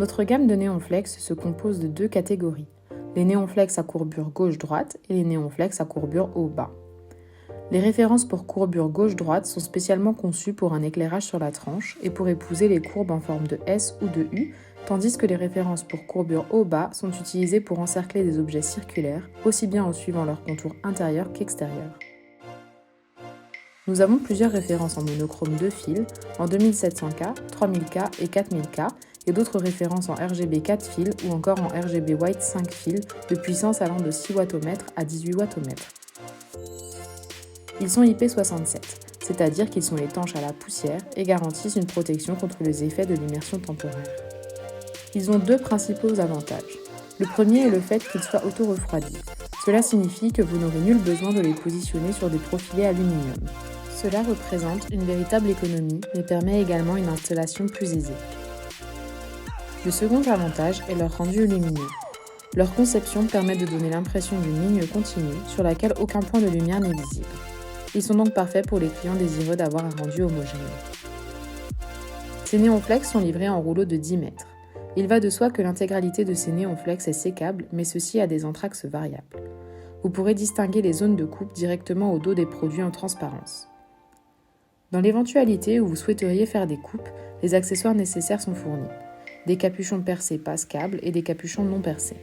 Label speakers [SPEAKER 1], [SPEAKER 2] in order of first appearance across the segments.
[SPEAKER 1] Notre gamme de NeonFlex se compose de deux catégories, les NeonFlex à courbure gauche-droite et les NeonFlex à courbure haut-bas. Les références pour courbure gauche-droite sont spécialement conçues pour un éclairage sur la tranche et pour épouser les courbes en forme de S ou de U, tandis que les références pour courbure haut-bas sont utilisées pour encercler des objets circulaires, aussi bien en suivant leur contour intérieur qu'extérieur. Nous avons plusieurs références en monochrome 2 fils, en 2700K, 3000K et 4000K, et d'autres références en RGB 4 fils ou encore en RGB White 5 fils, de puissance allant de 6 Wm à 18 Wm. Ils sont IP67, c'est-à-dire qu'ils sont étanches à la poussière et garantissent une protection contre les effets de l'immersion temporaire. Ils ont deux principaux avantages. Le premier est le fait qu'ils soient auto-refroidis. Cela signifie que vous n'aurez nul besoin de les positionner sur des profilés aluminium. Cela représente une véritable économie, mais permet également une installation plus aisée. Le second avantage est leur rendu lumineux. Leur conception permet de donner l'impression d'une ligne continue sur laquelle aucun point de lumière n'est visible. Ils sont donc parfaits pour les clients désireux d'avoir un rendu homogène. Ces NeonFlex sont livrés en rouleau de 10 mètres. Il va de soi que l'intégralité de ces NeonFlex est sécable, mais ceci a des entraxes variables. Vous pourrez distinguer les zones de coupe directement au dos des produits en transparence. Dans l'éventualité où vous souhaiteriez faire des coupes, les accessoires nécessaires sont fournis. Des capuchons percés passe-câble et des capuchons non percés.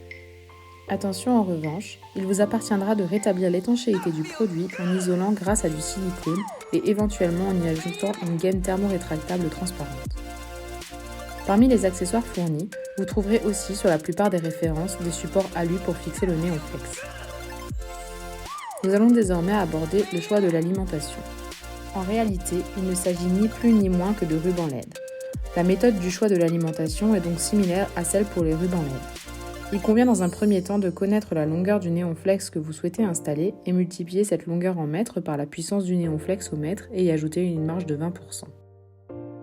[SPEAKER 1] Attention en revanche, il vous appartiendra de rétablir l'étanchéité du produit en isolant grâce à du silicone et éventuellement en y ajoutant une gaine thermorétractable transparente. Parmi les accessoires fournis, vous trouverez aussi sur la plupart des références des supports alu pour fixer le NeonFlex. Nous allons désormais aborder le choix de l'alimentation. En réalité, il ne s'agit ni plus ni moins que de rubans LED. La méthode du choix de l'alimentation est donc similaire à celle pour les rubans LED. Il convient dans un premier temps de connaître la longueur du NeonFlex que vous souhaitez installer et multiplier cette longueur en mètres par la puissance du NeonFlex au mètre et y ajouter une marge de 20%.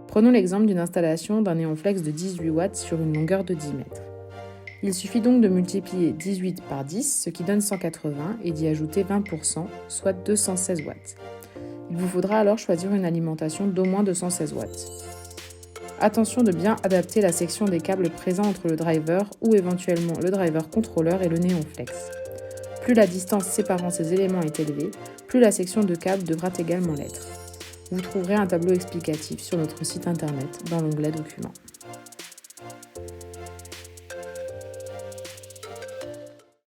[SPEAKER 1] Prenons l'exemple d'une installation d'un NeonFlex de 18 watts sur une longueur de 10 mètres. Il suffit donc de multiplier 18 par 10, ce qui donne 180, et d'y ajouter 20%, soit 216 watts. Il vous faudra alors choisir une alimentation d'au moins 216 watts. Attention de bien adapter la section des câbles présents entre le driver ou éventuellement le driver contrôleur et le NeonFlex. Plus la distance séparant ces éléments est élevée, plus la section de câble devra également l'être. Vous trouverez un tableau explicatif sur notre site internet dans l'onglet Documents.